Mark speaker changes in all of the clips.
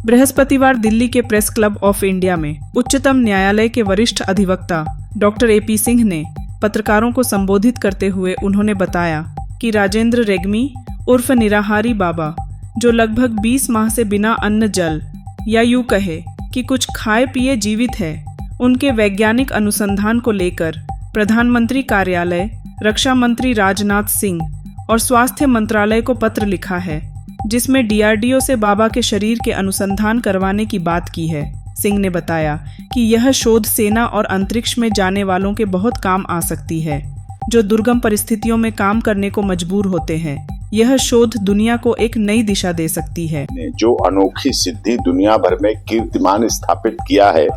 Speaker 1: बृहस्पतिवार दिल्ली के press club of India में उच्चतम न्यायालय के वरिष्ठ अधिवक्ता डॉक्टर AP सिंह ने पत्रकारों को संबोधित करते हुए उन्होंने बताया कि राजेंद्र रेग्मी उर्फ निराहारी बाबा, जो लगभग 20 माह से बिना अन्न जल या यूं कहे कि कुछ खाए पिए जीवित है, उनके वैज्ञानिक अनुसंधान को लेकर प्रधानमंत्री कार्यालय, रक्षा मंत्री राजनाथ सिंह और स्वास्थ्य मंत्रालय को पत्र लिखा है, जिसमें DRDO से बाबा के शरीर के अनुसंधान करवाने की बात की है। सिंह ने बताया कि यह शोध सेना और अंतरिक्ष में जाने वालों के बहुत काम आ सकती है, जो दुर्गम परिस्थितियों में काम करने को मजबूर होते हैं। यह शोध दुनिया को एक नई दिशा दे सकती है।
Speaker 2: जो अनोखी सिद्धि दुनिया भर में कीर्तिमान स्थापित किया है,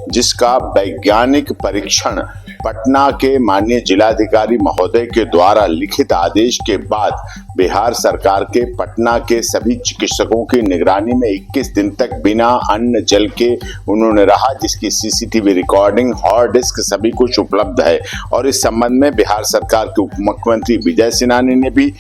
Speaker 2: जिसका वैज्ञानिक परीक्षण पटना के माननीय जिलाधिकारी महोदय के द्वारा लिखित आदेश के बाद बिहार सरकार के पटना के सभी चिकित्सकों की निगरानी में 21 दिन तक बिना अन्न जल के उन्होंने रहा, जिसकी CCTV रिकॉर्डिंग, हार्ड डिस्क सभी कुछ उपलब्ध है। और इस संबंध में बिहार सरकार के उप मुख्यमंत्री विजय सिन्हा ने भी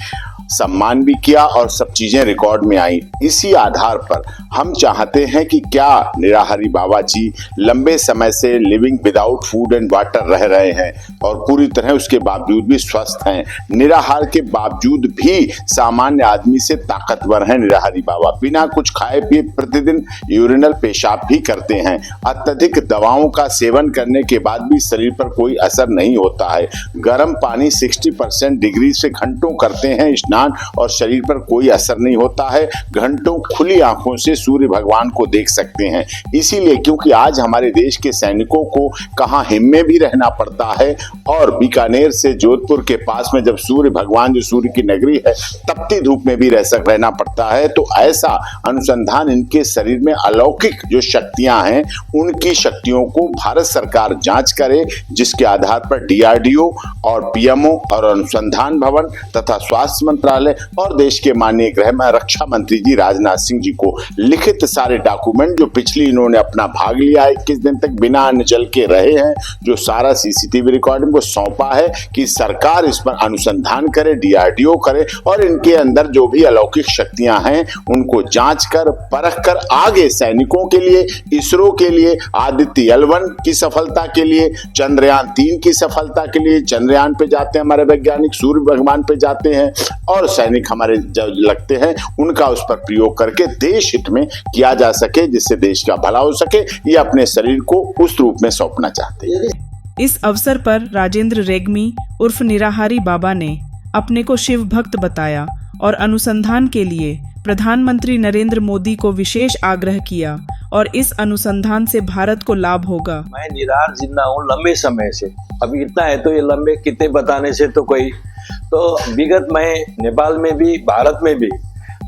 Speaker 2: सम्मान भी किया और सब चीजें रिकॉर्ड में आई। इसी आधार पर हम चाहते हैं कि क्या निराहारी बाबा जी लंबे समय से living without food and water रह रहे हैं और पूरी तरह उसके बावजूद भी स्वस्थ हैं। निराहार के बावजूद भी सामान्य आदमी से ताकतवर हैं निराहारी बाबा। बिना कुछ खाए पिए प्रतिदिन यूरिनल पेशाब भी करते हैं। अत्यधिक दवाओं का सेवन करने के बाद भी शरीर पर कोई असर नहीं होता है। गर्म पानी 60% डिग्री से घंटों करते हैं और शरीर पर कोई असर नहीं होता है। घंटों खुली आंखों से सूर्य भगवान को देख सकते हैं। इसीलिए क्योंकि आज हमारे देश के सैनिकों को कहां हिम में भी रहना पड़ता है और बीकानेर से जोधपुर के पास में जब सूर्य भगवान, जो सूर्य की नगरी है, तपती धूप में भी रहना पड़ता है। तो ऐसा अनुसंधान इनके शरीर में अलौकिक जो शक्तियां हैं, उनकी शक्तियों को भारत सरकार जांच करे, जिसके आधार पर DRDO और PMO और अनुसंधान भवन तथा स्वास्थ्य मंत्रालय और देश के माननीय रक्षा मंत्री जी राजनाथ सिंह जी को लिखित सारे डॉक्यूमेंट, जो पिछली इन्होंने अपना भाग लिया 21 दिन तक बिना अन्न जल के रहे हैं, जो सारा CCTV रिकॉर्डिंग को सौंपा है कि सरकार इस पर अनुसंधान करे, DRDO करे और इनके अंदर जो भी अलौकिक शक्तियां हैं उनको जांच कर परख कर आगे सैनिकों के लिए, इसरो के लिए, आदित्य L1 की सफलता के लिए, चंद्रयान 3 की सफलता के लिए, चंद्रयान पे जाते हैं हमारे वैज्ञानिक, सूर्य भगवान पे जाते हैं और सैनिक हमारे जो लगते हैं, उनका उस पर प्रयोग करके देश हित में किया जा सके, जिससे देश का भला हो सके। ये अपने शरीर को उस रूप में सौंपना चाहते हैं।
Speaker 1: इस अवसर पर राजेंद्र रेग्मी उर्फ निराहारी बाबा ने अपने को शिव भक्त बताया और अनुसंधान के लिए प्रधानमंत्री नरेंद्र मोदी को विशेष आग्रह किया और इस अनुसंधान से भारत को लाभ होगा।
Speaker 3: मैं निराहार जिंदा हूँ लंबे समय से, अभी इतना है तो ये लंबे कितने बताने से तो कोई, तो विगत मैं नेपाल में भी, भारत में भी,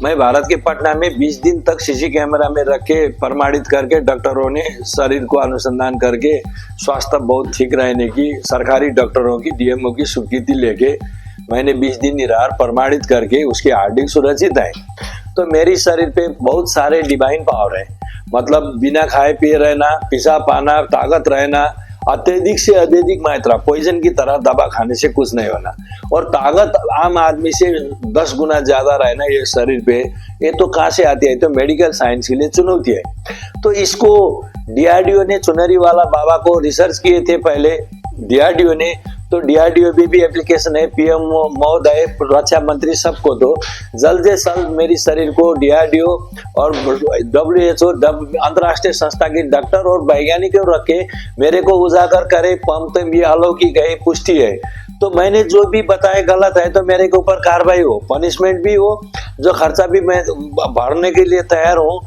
Speaker 3: मैं भारत के पटना में 20 दिन तक CC कैमरा में रख के प्रमाणित करके डॉक्टरों ने शरीर को अनुसंधान करके स्वास्थ्य बहुत ठीक रहने की, सरकारी डॉक्टरों की, DMO की स्वीकृति लेके मैंने 20 दिन निराहार प्रमाणित करके उसकी हार्डिंग सुरक्षित है। तो मेरी शरीर पे बहुत सारे डिवाइन पावर है, मतलब बिना खाए पिए रहना, पेशाब पाना, ताकत रहना, अत्यधिक से अत्यधिक मात्रा पॉइजन की तरह दवा खाने से कुछ नहीं होना, और ताकत आम आदमी से 10 गुना ज्यादा रहना ये शरीर पे, ये तो कहाँ से आती है? तो मेडिकल साइंस के लिए चुनौती है। तो इसको DRDO ने चुनरी वाला बाबा को रिसर्च किए थे पहले DRDO ने, तो DRDO भी एप्लीकेशन है, PM महोदय, रक्षा मंत्री सबको, तो जल्द से जल्द मेरी शरीर को DRDO और WHO अंतर्राष्ट्रीय संस्था के डॉक्टर और वैज्ञानिकों रख के मेरे को उजागर करे। पंप भी अलौकिक है, पुष्टि है। तो मैंने जो भी बताया गलत है तो मेरे के ऊपर कार्रवाई हो, पनिशमेंट भी हो, जो खर्चा भी मैं भरने के लिए तैयार हूँ।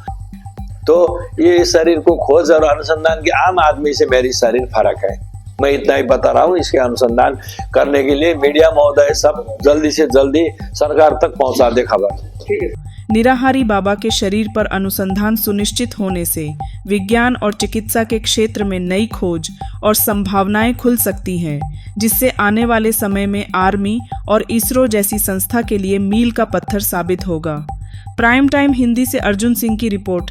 Speaker 3: तो ये शरीर को खोज और अनुसंधान के आम आदमी से मेरी शरीर फर्क है, मैं इतना ही बता रहा हूँ। इसके अनुसंधान करने के लिए मीडिया महोदय सब जल्दी से जल्दी सरकार तक पहुँचा दे खबर।
Speaker 1: निराहारी बाबा के शरीर पर अनुसंधान सुनिश्चित होने से विज्ञान और चिकित्सा के क्षेत्र में नई खोज और संभावनाएं खुल सकती हैं, जिससे आने वाले समय में आर्मी और इसरो जैसी संस्था के लिए मील का पत्थर साबित होगा। प्राइम टाइम हिंदी से अर्जुन सिंह की रिपोर्ट।